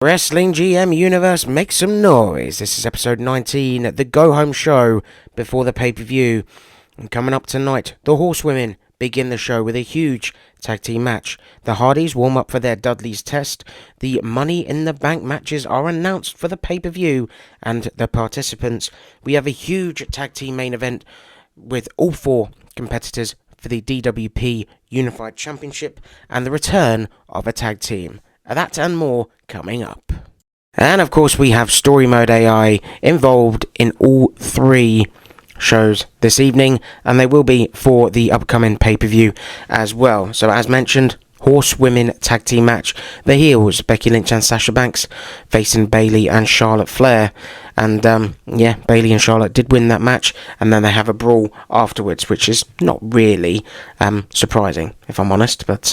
Wrestling GM Universe, make some noise. This is episode 19, the go-home show before the pay-per-view. And coming up tonight, the Horsewomen begin the show with a huge tag team match. The Hardys warm up for their Dudleys test. The Money in the Bank matches are announced for the pay-per-view. And the participants, we have a huge tag team main event with all four competitors for the DWP Unified Championship and the return of a tag team. That and more coming up. And of course we have Story Mode AI involved in all three shows this evening, and they will be for the upcoming pay-per-view as well. So as mentioned, Horsewomen tag team match. The heels, Becky Lynch and Sasha Banks, facing Bayley and Charlotte Flair. And Bayley and Charlotte did win that match, and then they have a brawl afterwards, which is not really surprising, if I'm honest. But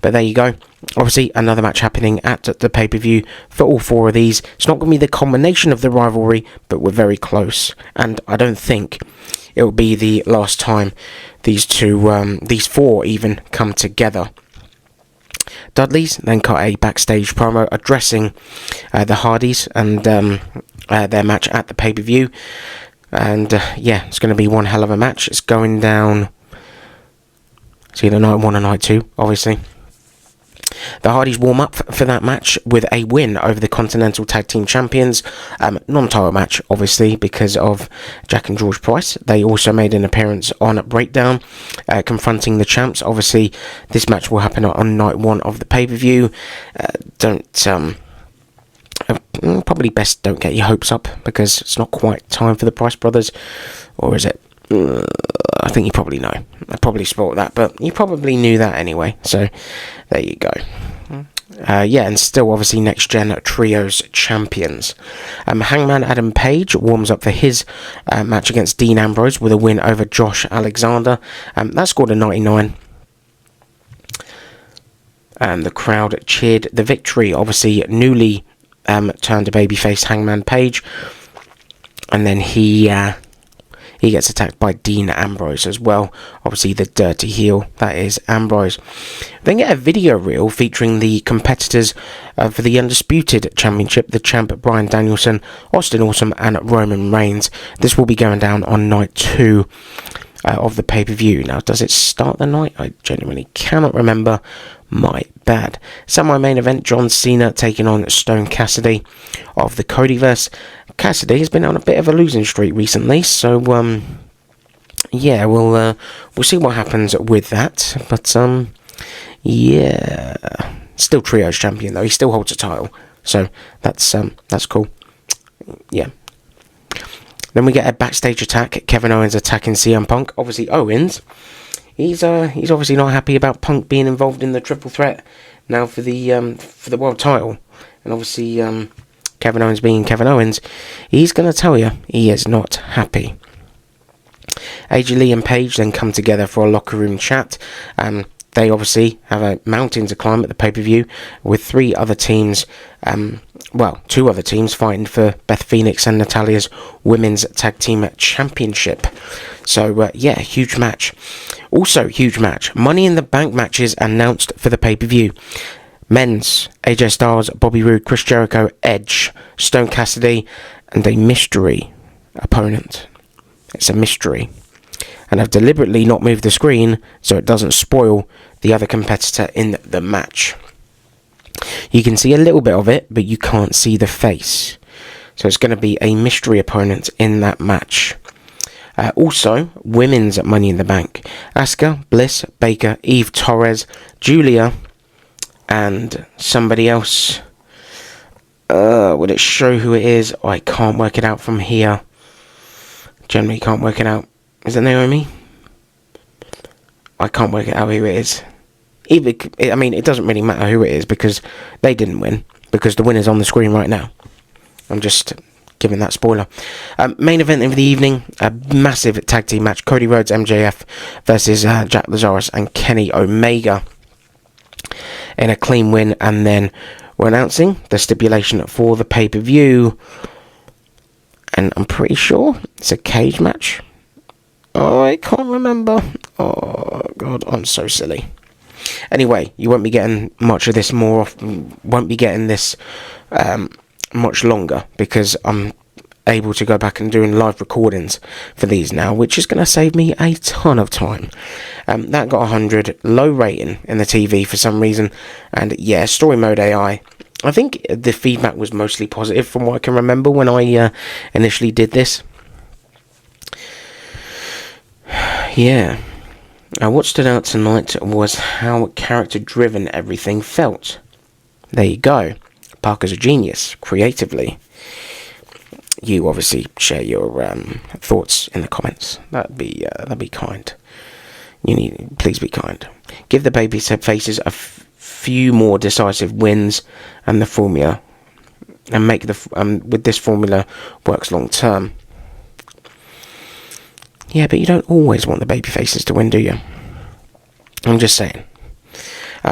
there you go. Obviously, another match happening at the pay-per-view for all four of these. It's not going to be the combination of the rivalry, but we're very close. And I don't think it will be the last time these four even come together. Dudleys then cut a backstage promo addressing the Hardys and their match at the pay-per-view. And it's going to be one hell of a match. It's going down, it's either night one or night two, obviously. The Hardys warm up for that match with a win over the Continental Tag Team Champions. Non-title match, obviously, because of Jack and George Price. They also made an appearance on Breakdown, confronting the champs. Obviously, this match will happen on night one of the pay-per-view. Probably best don't get your hopes up, because it's not quite time for the Price brothers. Or is it? I think you probably know. I probably spoiled that, but you probably knew that anyway. So, there you go. And still obviously Next Gen Trios champions. Hangman Adam Page warms up for his match against Dean Ambrose with a win over Josh Alexander. That scored a 99. The crowd cheered the victory. Obviously, newly turned a babyface Hangman Page. And then he gets attacked by Dean Ambrose as well. Obviously the dirty heel, that is Ambrose. Then get a video reel featuring the competitors for the Undisputed Championship, the champ Bryan Danielson, Austin Awesome and Roman Reigns. This will be going down on night 2 of the pay-per-view. Now, does it start the night? I genuinely cannot remember. My bad. Semi-main event, John Cena taking on Stone Cassidy of the Codyverse. Cassidy has been on a bit of a losing streak recently, so we'll see what happens with that. But still trios champion though. He still holds a title, so that's cool. Yeah. Then we get a backstage attack. Kevin Owens attacking CM Punk. Obviously Owens, he's obviously not happy about Punk being involved in the triple threat now for the world title, and obviously Kevin Owens being Kevin Owens, he's going to tell you he is not happy. AJ Lee and Paige then come together for a locker room chat. They obviously have a mountain to climb at the pay-per-view with two other teams fighting for Beth Phoenix and Natalia's Women's Tag Team Championship. So, huge match. Also, huge match. Money in the Bank matches announced for the pay-per-view. Men's, AJ Styles, Bobby Roode, Chris Jericho, Edge, Stone Cassidy, and a mystery opponent. It's a mystery. And I've deliberately not moved the screen so it doesn't spoil the other competitor in the match. You can see a little bit of it, but you can't see the face. So it's going to be a mystery opponent in that match. Also, women's Money in the Bank. Asuka, Bliss, Baker, Eve Torres, Julia, and somebody else. Would it show who it is? I can't work it out from here. Generally can't work it out. Is it Naomi? I can't work it out who it is. It doesn't really matter who it is because they didn't win. Because the winner's on the screen right now. I'm just giving that spoiler. Main event of the evening. A massive tag team match. Cody Rhodes, MJF versus Jack Lazarus and Kenny Omega. In a clean win, and then we're announcing the stipulation for the pay-per-view, and I'm pretty sure it's a cage match. Oh, I can't remember. Oh god, I'm so silly. Anyway, you won't be getting much of this more often, won't be getting this much longer, because I'm able to go back and doing live recordings for these now, which is going to save me a ton of time. That got 100, low rating in the TV for some reason, and yeah, story mode AI. I think the feedback was mostly positive from what I can remember when I initially did this. Yeah. What stood out tonight was how character-driven everything felt. There you go. Parker's a genius, creatively. You obviously share your thoughts in the comments. That'd be kind. Please be kind. Give the baby faces a few more decisive wins, and the formula, and make the with this formula works long term. Yeah, but you don't always want the baby faces to win, do you? I'm just saying.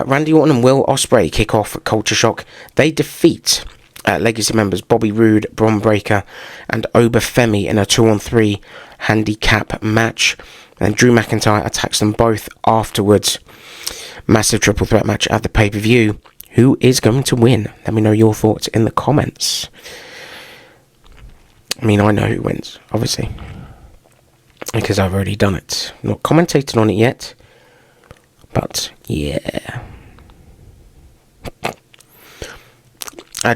Randy Orton and Will Ospreay kick off Culture Shock. They defeat Legacy members Bobby Roode, Bron Breakker, and Obafemi in a 2-on-3 handicap match. And Drew McIntyre attacks them both afterwards. Massive triple threat match at the pay-per-view. Who is going to win? Let me know your thoughts in the comments. I mean, I know who wins, obviously, because I've already done it. I'm not commentating on it yet, but yeah.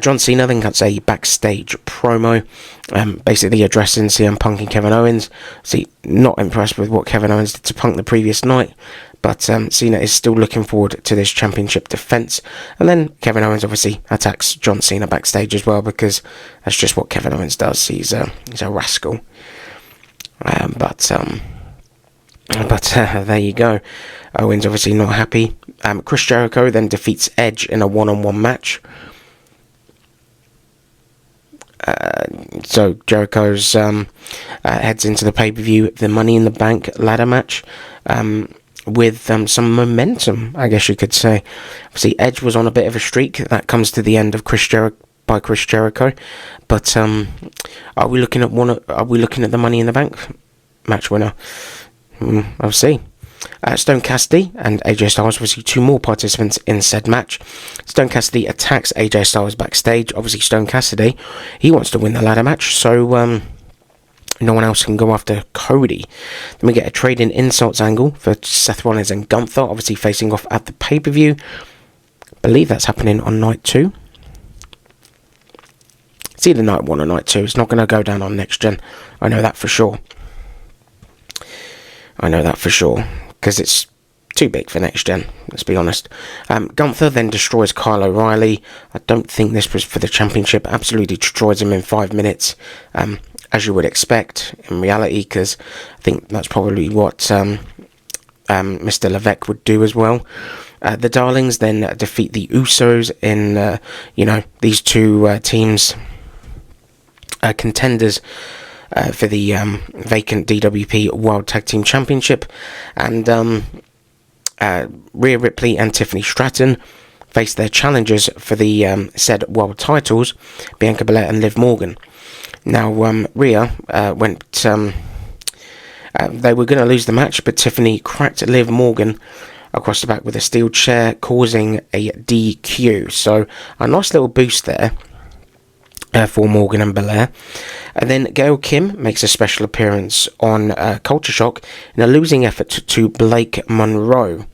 John Cena then cuts a backstage promo, basically addressing CM Punk and Kevin Owens. See, not impressed with what Kevin Owens did to Punk the previous night, but Cena is still looking forward to this championship defense. And then Kevin Owens obviously attacks John Cena backstage as well, because that's just what Kevin Owens does. He's a rascal. But there you go. Owens obviously not happy. Chris Jericho then defeats Edge in a one-on-one match. So Jericho's heads into the pay-per-view, the Money in the Bank ladder match, with some momentum, I guess you could say. Obviously, Edge was on a bit of a streak. That comes to the end of Chris Jericho. But are we looking at the Money in the Bank match winner? I'll see. Stone Cassidy and AJ Styles, obviously two more participants in said match. Stone Cassidy attacks AJ Styles backstage. Obviously Stone Cassidy, he wants to win the ladder match, so no one else can go after Cody. Then we get a trade-in insults angle for Seth Rollins and Gunther, obviously facing off at the pay-per-view. I believe that's happening on night 2. It's either night 1 or night 2. It's not going to go down on Next Gen. I know that for sure. Because it's too big for Next Gen, let's be honest. Gunther then destroys Kyle O'Reilly. I don't think this was for the championship. Absolutely destroys him in 5 minutes, as you would expect in reality, because I think that's probably what Mr. Levesque would do as well. The Darlings then defeat the Usos in, these two teams, contenders for the vacant DWP World Tag Team Championship. And Rhea Ripley and Tiffany Stratton face their challengers for the said world titles, Bianca Belair and Liv Morgan. Now, Rhea went... they were going to lose the match, but Tiffany cracked Liv Morgan across the back with a steel chair, causing a DQ. So, a nice little boost there for Morgan and Belair. And then Gail Kim makes a special appearance on Culture Shock in a losing effort to Blake Monroe.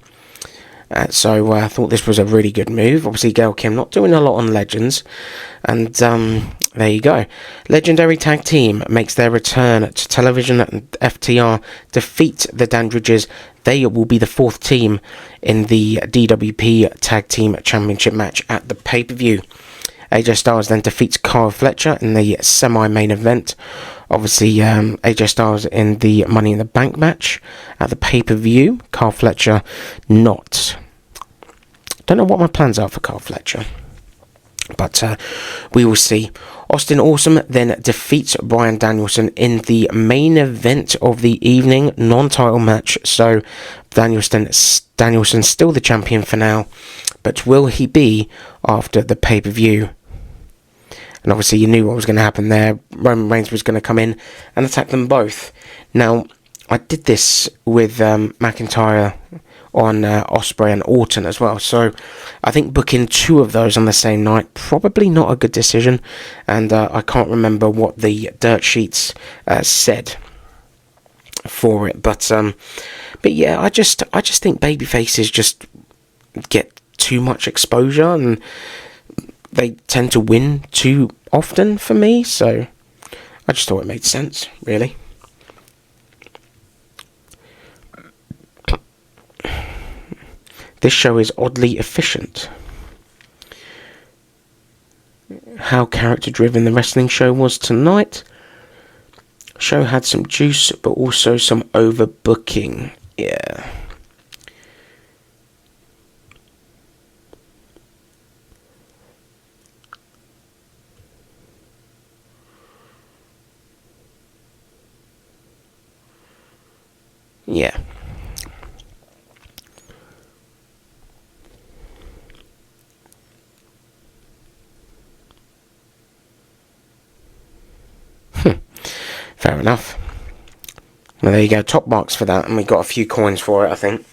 So I thought this was a really good move. Obviously Gail Kim not doing a lot on Legends. And there you go. Legendary Tag Team makes their return to television. FTR defeat the Dandridges. They will be the 4th team in the DWP Tag Team Championship match at the pay-per-view. AJ Styles then defeats Kyle Fletcher in the semi-main event. Obviously, AJ Styles in the Money in the Bank match at the pay-per-view. Kyle Fletcher not. Don't know what my plans are for Kyle Fletcher, but we will see. Austin Awesome then defeats Bryan Danielson in the main event of the evening, non-title match. So Danielson still the champion for now, but will he be after the pay-per-view? And obviously you knew what was going to happen there. Roman Reigns was going to come in and attack them both. Now, I did this with McIntyre on Ospreay and Orton as well. So I think booking 2 of those on the same night, probably not a good decision. And I can't remember what the dirt sheets said for it. But yeah, I just think babyfaces just get too much exposure, and they tend to win too often for me. So I just thought it made sense, really. This show is oddly efficient. How character-driven the wrestling show was tonight. Show had some juice, but also some overbooking. Yeah. Yeah. Fair enough. Well, there you go. Top marks for that, and we got a few coins for it, I think.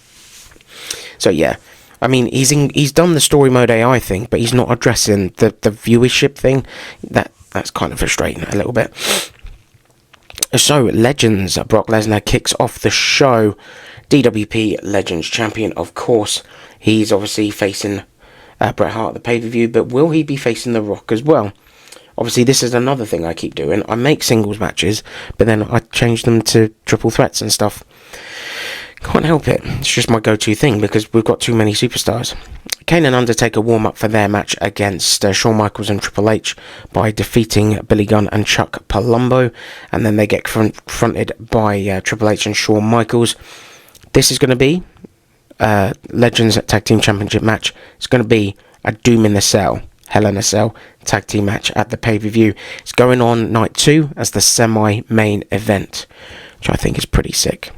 So yeah, I mean, he's done the story mode AI thing, but he's not addressing the viewership thing. That's kind of frustrating a little bit. So Legends, Brock Lesnar kicks off the show. DWP Legends champion, of course. He's obviously facing Bret Hart at the pay-per-view, but will he be facing The Rock as well? Obviously, this is another thing I keep doing. I make singles matches, but then I change them to triple threats and stuff. Can't help it. It's just my go-to thing because we've got too many superstars. Kane and Undertaker warm up for their match against Shawn Michaels and Triple H by defeating Billy Gunn and Chuck Palumbo, and then they get confronted by Triple H and Shawn Michaels. This is going to be Legends Tag Team Championship match. It's going to be a Doom in the Cell, Hell in a Cell tag team match at the pay-per-view. It's going on night 2 as the semi-main event, which I think is pretty sick.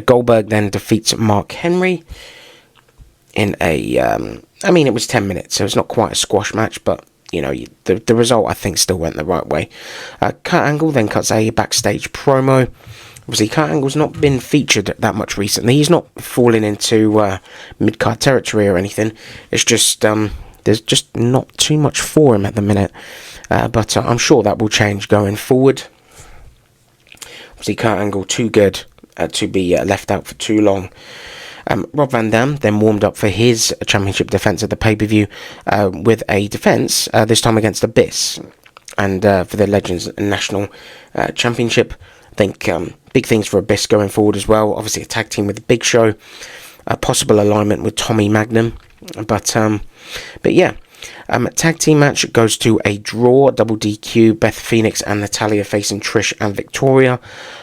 Goldberg then defeats Mark Henry in a, it was 10 minutes, so it's not quite a squash match, but, the result, I think, still went the right way. Kurt Angle then cuts a backstage promo. Obviously, Kurt Angle's not been featured that much recently. He's not falling into mid-card territory or anything. It's just, there's just not too much for him at the minute. But I'm sure that will change going forward. Obviously, Kurt Angle, too good to be left out for too long. Rob Van Dam then warmed up for his championship defense at the pay-per-view with a defense, this time against Abyss, and for the Legends National Championship. I think big things for Abyss going forward as well. Obviously a tag team with the Big Show, a possible alignment with Tommy Magnum, but yeah. Tag team match goes to a draw, double DQ, Beth Phoenix and Natalya facing Trish and Victoria.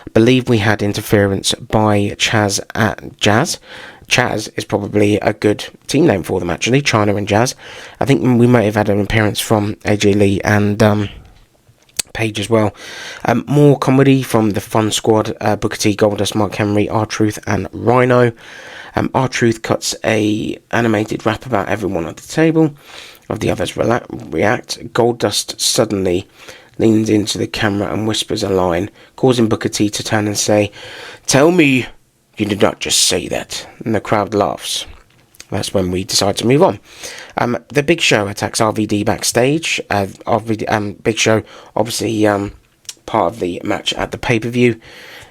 I believe we had interference by Chaz at Jazz. Chaz is probably a good team name for them, actually, Chyna and Jazz. I think we might have had an appearance from AJ Lee and Paige as well. More comedy from the Fun Squad, Booker T, Goldust, Mark Henry, R-Truth and Rhino. R-Truth cuts a animated rap about everyone at the table. Of the others react. Goldust suddenly leans into the camera and whispers a line, causing Booker T to turn and say, "Tell me you did not just say that." And the crowd laughs. That's when we decide to move on. The Big Show attacks RVD backstage. Big Show, obviously part of the match at the pay-per-view.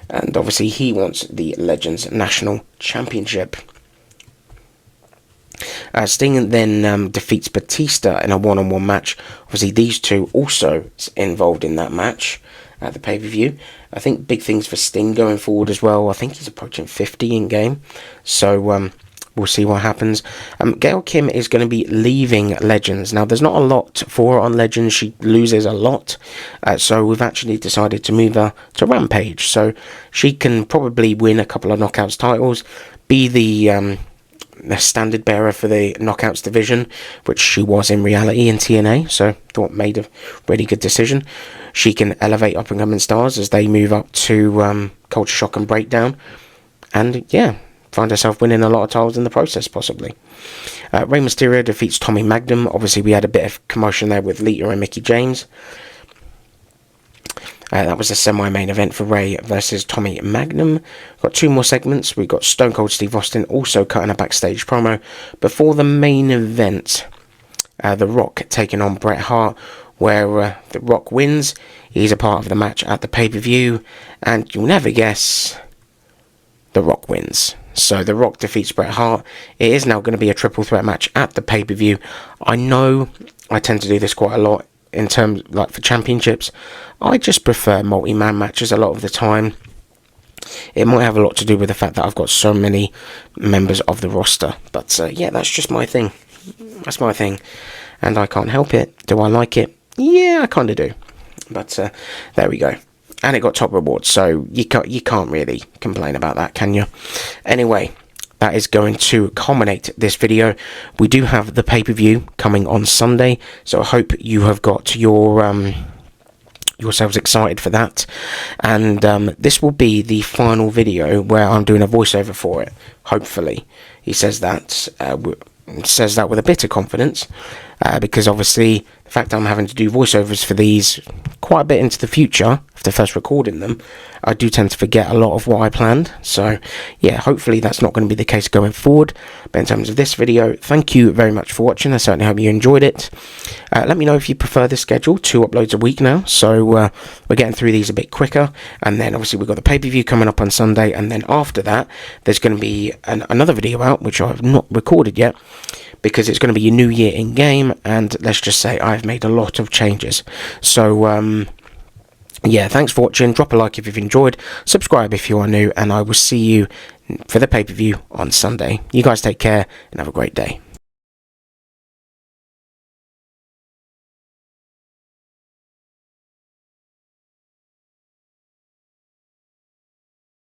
And obviously he wants the Legends National Championship. Sting then defeats Batista in a one-on-one match. Obviously these two also involved in that match at the pay-per-view. I think big things for Sting going forward as well. I think he's approaching 50 in game. So we'll see what happens. Gail Kim is going to be leaving Legends. Now there's not a lot for her on Legends. She loses a lot. So we've actually decided to move her to Rampage. So she can probably win a couple of Knockouts titles. Be the standard bearer for the Knockouts division, which she was in reality in TNA, so thought made a really good decision. She can elevate up and coming stars as they move up to Culture Shock and Breakdown, and yeah, find herself winning a lot of titles in the process, possibly. Rey Mysterio defeats Tommy Magnum. Obviously we had a bit of commotion there with Lita and Mickie James. That was the semi-main event for Ray versus Tommy Magnum. Got 2 more segments. We got Stone Cold Steve Austin also cutting a backstage promo before the main event. The Rock taking on Bret Hart, where The Rock wins. He's a part of the match at the pay-per-view, and you'll never guess, The Rock wins. So The Rock defeats Bret Hart. It is now going to be a triple threat match at the pay-per-view. I know I tend to do this quite a lot in terms, like, for championships. I just prefer multi-man matches a lot of the time. It might have a lot to do with the fact that I've got so many members of the roster. But yeah, that's just my thing. That's my thing. And I can't help it. Do I like it? Yeah, I kind of do. But there we go. And it got top rewards, so you can't really complain about that, can you? Anyway, that is going to culminate this video. We do have the pay-per-view coming on Sunday, so I hope you have got yourselves excited for that. And this will be the final video where I'm doing a voiceover for it, hopefully. He says that with a bit of confidence, because obviously the fact that I'm having to do voiceovers for these quite a bit into the future after first recording them, I do tend to forget a lot of what I planned. So yeah, hopefully that's not going to be the case going forward. But in terms of this video, thank you very much for watching. I certainly hope you enjoyed it. Let me know if you prefer this schedule, 2 uploads a week now, so we're getting through these a bit quicker. And then obviously we've got the pay-per-view coming up on Sunday, and then after that there's going to be another video out which I've not recorded yet, because it's going to be a new year in game, and let's just say I've made a lot of changes. So yeah, thanks for watching. Drop a like if you've enjoyed, subscribe if you are new, and I will see you for the pay-per-view on Sunday. You guys take care and have a great day.